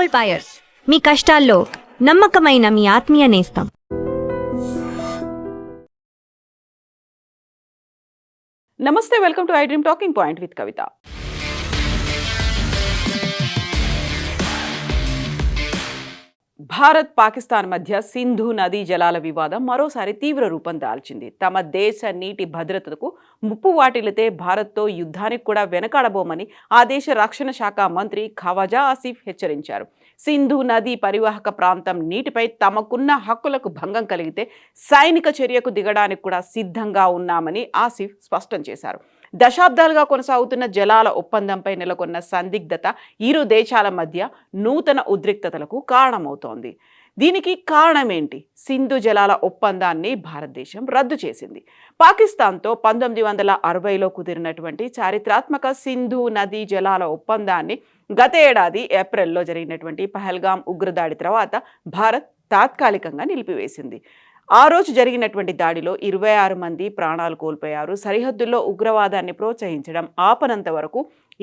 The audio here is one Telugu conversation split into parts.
గోల్డ్ బయర్స్, మీ కష్టాల్లో నమ్మకమైన మీ ఆత్మీయ నేస్తం. నమస్తే, welcome to I dream talking point with Kavitha. Bharat Pakistan మధ్య సింధు నదీ జలాల వివాదం మరోసారి తీవ్ర రూపం దాల్చింది. తమ దేశ నీటి భద్రతకు ముప్పు వాటిల్లితే భారత్తో యుద్ధానికి కూడా వెనకాడబోమని ఆ దేశ రక్షణ శాఖ మంత్రి ఖవాజా ఆసిఫ్ హెచ్చరించారు. సింధు నదీ పరివాహక ప్రాంతం నీటిపై తమకున్న హక్కులకు భంగం కలిగితే సైనిక చర్యకు దిగడానికి కూడా సిద్ధంగా ఉన్నామని ఆసిఫ్ స్పష్టం చేశారు. దశాబ్దాలుగా కొనసాగుతున్న జలాల ఒప్పందంపై నెలకొన్న సందిగ్ధత ఇరు దేశాల మధ్య నూతన ఉద్రిక్తతలకు కారణమవుతోంది. దీనికి కారణమేంటి? సింధు జలాల ఒప్పందాన్ని భారతదేశం రద్దు చేసింది. పాకిస్తాన్తో 1960లో కుదిరినటువంటి చారిత్రాత్మక సింధు నదీ జలాల ఒప్పందాన్ని గత ఏడాది ఏప్రిల్లో జరిగినటువంటి పహల్గాం ఉగ్రదాడి తర్వాత భారత్ తాత్కాలికంగా నిలిపివేసింది. ఆ రోజు జరిగినటువంటి దాడిలో 26 మంది ప్రాణాలు కోల్పోయారు. సరిహద్దుల్లో ఉగ్రవాదాన్ని ప్రోత్సహించడం ఆపనంత వరకు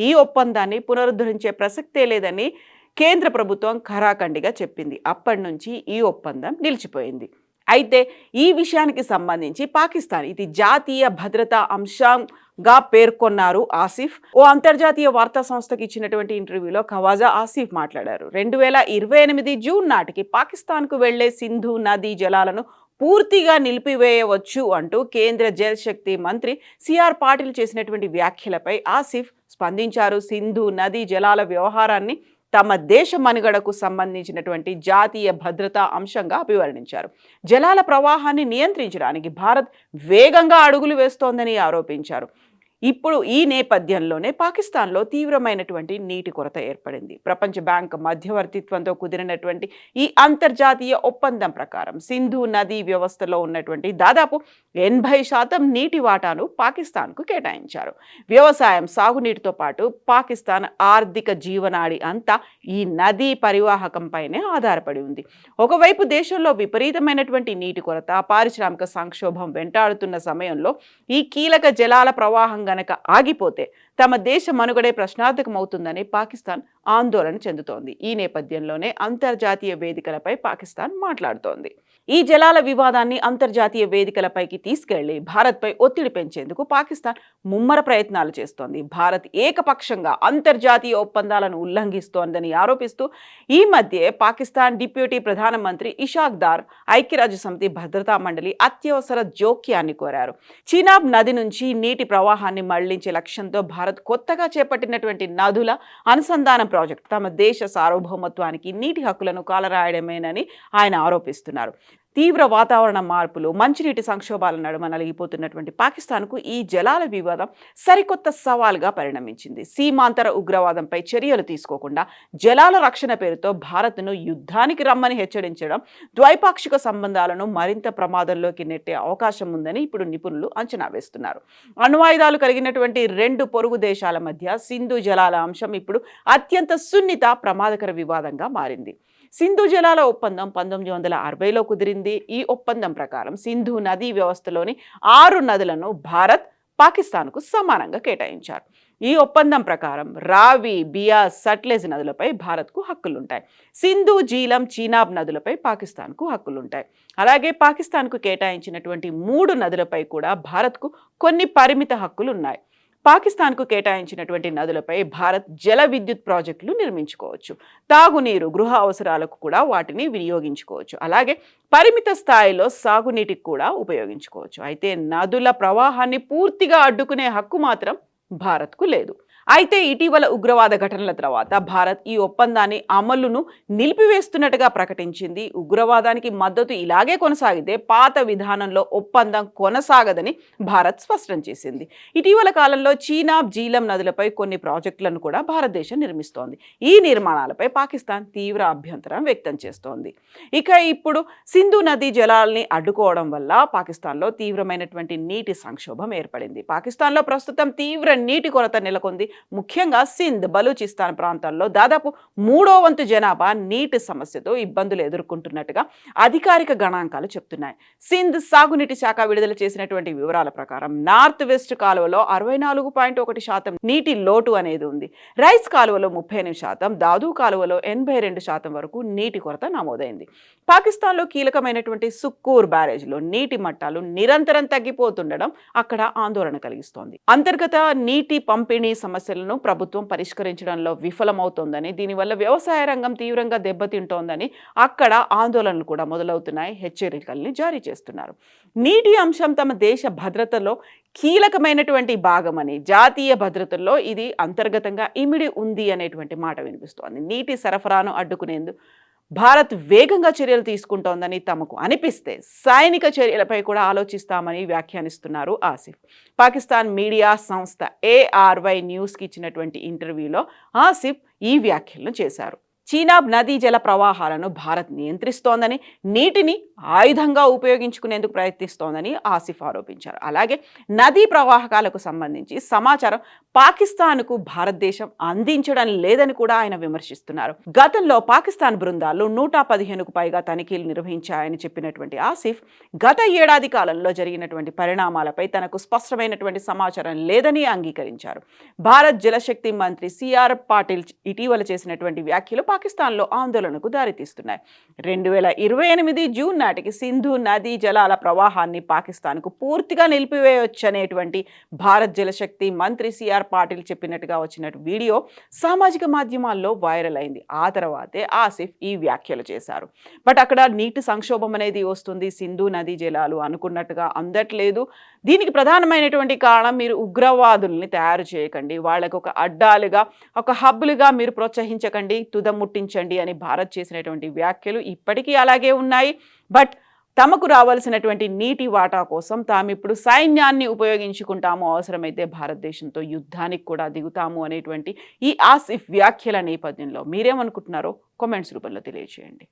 ఈ ఒప్పందాన్ని పునరుద్ధరించే ప్రసక్తే లేదని కేంద్ర ప్రభుత్వం ఖరాఖండిగా చెప్పింది. అప్పటి నుంచి ఈ ఒప్పందం నిలిచిపోయింది. అయితే ఈ విషయానికి సంబంధించి పాకిస్తాన్ ఇది జాతీయ భద్రతా అంశంగా పేర్కొన్నారు ఆసిఫ్. ఓ అంతర్జాతీయ వార్తా సంస్థకి ఇచ్చినటువంటి ఇంటర్వ్యూలో ఖవాజా ఆసిఫ్ మాట్లాడారు. 2028 జూన్ నాటికి పాకిస్తాన్కు వెళ్లే సింధు నదీ జలాలను పూర్తిగా నిలిపివేయవచ్చు అంటూ కేంద్ర జలశక్తి మంత్రి సిఆర్ పాటిల్ చేసినటువంటి వ్యాఖ్యలపై ఆసిఫ్ స్పందించారు. సింధు నదీ జలాల వ్యవహారాన్ని తమ దేశ మనుగడకు సంబంధించినటువంటి జాతీయ భద్రతా అంశంగా అభివర్ణించారు. జలాల ప్రవాహాన్ని నియంత్రించడానికి భారత్ వేగంగా అడుగులు వేస్తోందని ఆరోపించారు. ఇప్పుడు ఈ నేపథ్యంలోనే పాకిస్తాన్లో తీవ్రమైనటువంటి నీటి కొరత ఏర్పడింది. ప్రపంచ బ్యాంక్ మధ్యవర్తిత్వంతో కుదిరినటువంటి ఈ అంతర్జాతీయ ఒప్పందం ప్రకారం సింధు నదీ వ్యవస్థలో ఉన్నటువంటి దాదాపు 80% నీటి వాటాను పాకిస్తాన్కు కేటాయించారు. వ్యవసాయం, సాగునీటితో పాటు పాకిస్తాన్ ఆర్థిక జీవనాడి అంతా ఈ నదీ పరివాహకంపైనే ఆధారపడి ఉంది. ఒకవైపు దేశంలో విపరీతమైనటువంటి నీటి కొరత, పారిశ్రామిక సంక్షోభం వెంటాడుతున్న సమయంలో ఈ కీలక జలాల ప్రవాహం గనక ఆగిపోతే తమ దేశ మనుగడే ప్రశ్నార్థకమవుతుందని పాకిస్తాన్ ఆందోళన చెందుతోంది. ఈ నేపథ్యంలోనే అంతర్జాతీయ వేదికలపై పాకిస్తాన్ మాట్లాడుతోంది. ఈ జలాల వివాదాన్ని అంతర్జాతీయ వేదికలపైకి తీసుకెళ్లి భారత్పై ఒత్తిడి పెంచేందుకు పాకిస్తాన్ ముమ్మర ప్రయత్నాలు చేస్తోంది. భారత్ ఏకపక్షంగా అంతర్జాతీయ ఒప్పందాలను ఉల్లంఘిస్తోందని ఆరోపిస్తూ ఈ మధ్య పాకిస్తాన్ డిప్యూటీ ప్రధానమంత్రి ఇషాక్ దార్ ఐక్యరాజ్య సమితి భద్రతా మండలి అత్యవసర జోక్యాన్ని కోరారు. చీనాబ్ నది నుంచి నీటి ప్రవాహాన్ని మళ్లించే లక్ష్యంతో భారత్ కొత్తగా చేపట్టినటువంటి నదుల అనుసంధానం ప్రాజెక్టు తమ దేశ సార్వభౌమత్వానికి నీటి హక్కులను కాలరాయడమేనని ఆయన ఆరోపిస్తున్నారు. తీవ్ర వాతావరణ మార్పులు, మంచినీటి సంక్షోభాల నడుమ నలిగిపోతున్నటువంటి పాకిస్తాన్కు ఈ జలాల వివాదం సరికొత్త సవాల్గా పరిణమించింది. సీమాంతర ఉగ్రవాదంపై చర్యలు తీసుకోకుండా జలాల రక్షణ పేరుతో భారత్ను యుద్ధానికి రమ్మని హెచ్చరించడం ద్వైపాక్షిక సంబంధాలను మరింత ప్రమాదంలోకి నెట్టే అవకాశం ఉందని ఇప్పుడు నిపుణులు అంచనా వేస్తున్నారు. అణ్వాయుధాలు కలిగినటువంటి 2 పొరుగు దేశాల మధ్య సింధు జలాల అంశం ఇప్పుడు అత్యంత సున్నిత, ప్రమాదకర వివాదంగా మారింది. సింధు జలాల ఒప్పందం 1960లో కుదిరింది. ఈ ఒప్పందం ప్రకారం సింధు నదీ వ్యవస్థలోని 6 నదులను భారత్, పాకిస్తాన్కు సమానంగా కేటాయించారు. ఈ ఒప్పందం ప్రకారం రావి, బియాస్, సట్లెజ్ నదులపై భారత్కు హక్కులుంటాయి. సింధు, జీలం, చీనాబ్ నదులపై పాకిస్తాన్కు హక్కులుంటాయి. అలాగే పాకిస్తాన్కు కేటాయించినటువంటి 3 నదులపై కూడా భారత్కు కొన్ని పరిమిత హక్కులు ఉన్నాయి. పాకిస్తాన్కు కేటాయించినటువంటి నదులపై భారత్ జల విద్యుత్ ప్రాజెక్టులు నిర్మించుకోవచ్చు. తాగునీరు, గృహ అవసరాలకు కూడా వాటిని వినియోగించుకోవచ్చు. అలాగే పరిమిత స్థాయిలో సాగునీటికి కూడా ఉపయోగించుకోవచ్చు. అయితే నదుల ప్రవాహాన్ని పూర్తిగా అడ్డుకునే హక్కు మాత్రం భారత్కు లేదు. అయితే ఇటీవల ఉగ్రవాద ఘటనల తర్వాత భారత్ ఈ ఒప్పందాన్ని అమలును నిలిపివేస్తున్నట్టుగా ప్రకటించింది. ఉగ్రవాదానికి మద్దతు ఇలాగే కొనసాగితే పాత విధానంలో ఒప్పందం కొనసాగదని భారత్ స్పష్టం చేసింది. ఇటీవల కాలంలో చీనాబ్, జీలం నదులపై కొన్ని ప్రాజెక్టులను కూడా భారతదేశం నిర్మిస్తోంది. ఈ నిర్మాణాలపై పాకిస్తాన్ తీవ్ర అభ్యంతరం వ్యక్తం చేస్తోంది. ఇక ఇప్పుడు సింధు నదీ జలాల్ని అడ్డుకోవడం వల్ల పాకిస్తాన్లో తీవ్రమైనటువంటి నీటి సంక్షోభం ఏర్పడింది. పాకిస్తాన్లో ప్రస్తుతం తీవ్ర నీటి కొరత నెలకొంది. ముఖ్యంగా సింధ్, బలూచిస్తాన్ ప్రాంతాల్లో దాదాపు 3/3 జనాభా నీటి సమస్యతో ఇబ్బందులు ఎదుర్కొంటున్నట్టుగా అధికారిక గణాంకాలు చెప్తున్నాయి. సింధ్ సాగునీటి శాఖ విడుదల చేసినటువంటి వివరాల ప్రకారం నార్త్ వెస్ట్ కాలువలో 64.1% నీటి లోటు అనేది ఉంది. రైస్ కాలువలో 38%, దాదు కాలువలో 82% వరకు నీటి కొరత నమోదైంది. పాకిస్తాన్లో కీలకమైనటువంటి సుక్కూర్ బ్యారేజ్లో నీటి మట్టాలు నిరంతరం తగ్గిపోతుండడం అక్కడ ఆందోళన కలిగిస్తోంది. అంతర్గత నీటి పంపిణీ సమస్యలను ప్రభుత్వం పరిష్కరించడంలో విఫలమవుతోందని, దీనివల్ల వ్యవసాయ రంగం తీవ్రంగా దెబ్బతింటోందని అక్కడ ఆందోళనలు కూడా మొదలవుతున్నాయి. హెచ్చరికల్ని జారీ చేస్తున్నారు. నీటి అంశం తమ దేశ భద్రతలో కీలకమైనటువంటి భాగమని, జాతీయ భద్రతలో ఇది అంతర్గతంగా ఇమిడి ఉంది అనేటువంటి మాట వినిపిస్తోంది. నీటి సరఫరాను అడ్డుకునేందుకు భారత్ వేగంగా చర్యలు తీసుకుంటోందని తమకు అనిపిస్తే సైనిక చర్యలపై కూడా ఆలోచిస్తామని వ్యాఖ్యానిస్తున్నారు ఆసిఫ్. పాకిస్తాన్ మీడియా సంస్థ ARY న్యూస్కి ఇచ్చినటువంటి ఇంటర్వ్యూలో ఆసిఫ్ ఈ వ్యాఖ్యలను చేశారు. చీనాబ్ నదీ జల ప్రవాహాలను భారత్ నియంత్రిస్తోందని, నీటిని ఆయుధంగా ఉపయోగించుకునేందుకు ప్రయత్నిస్తోందని ఆసిఫ్ ఆరోపించారు. అలాగే నదీ ప్రవాహకాలకు సంబంధించి సమాచారం పాకిస్తాన్కు భారతదేశం అందించడం లేదని కూడా ఆయన విమర్శిస్తున్నారు. గతంలో పాకిస్తాన్ బృందాలు 115కు పైగా తనిఖీలు నిర్వహించాయని చెప్పినటువంటి ఆసిఫ్ గత ఏడాది కాలంలో జరిగినటువంటి పరిణామాలపై తనకు స్పష్టమైనటువంటి సమాచారం లేదని అంగీకరించారు. భారత్ జలశక్తి మంత్రి CR పాటిల్ ఇటీవల చేసినటువంటి వ్యాఖ్యలు పాకిస్తాన్లో ఆందోళనకు దారితీస్తున్నాయి. 2028 జూన్ నాటికి సింధు నదీ జలాల ప్రవాహాన్ని పాకిస్తాన్కు పూర్తిగా నిలిపివేయొచ్చనేటువంటి భారత్ జలశక్తి మంత్రి CR పాటిల్ చెప్పినట్టుగా వచ్చిన వీడియో సామాజిక మాధ్యమాల్లో వైరల్ అయింది. ఆ తర్వాతే ఆసిఫ్ ఈ వ్యాఖ్యలు చేశారు. బట్ అక్కడ నీటి సంక్షోభం అనేది వస్తుంది. సింధు నదీ జలాలు అనుకున్నట్టుగా అందట్లేదు. దీనికి ప్రధానమైనటువంటి కారణం మీరు ఉగ్రవాదుల్ని తయారు చేయకండి, వాళ్ళకు ఒక అడ్డాలుగా, ఒక హబ్బులుగా మీరు ప్రోత్సహించకండి, తుదముట్టించండి అని భారత్ చేసినటువంటి వ్యాఖ్యలు ఇప్పటికీ అలాగే ఉన్నాయి. బట్ తమకు రావాల్సినటువంటి నీటి వాటా కోసం తామిప్పుడు సైన్యాన్ని ఉపయోగించుకుంటాము, అవసరమైతే భారతదేశంతో యుద్ధానికి కూడా దిగుతాము అనేటువంటి ఈ ఆసిఫ్ వ్యాఖ్యల నేపథ్యంలో మీరేమనుకుంటున్నారో కామెంట్స్ రూపంలో తెలియజేయండి.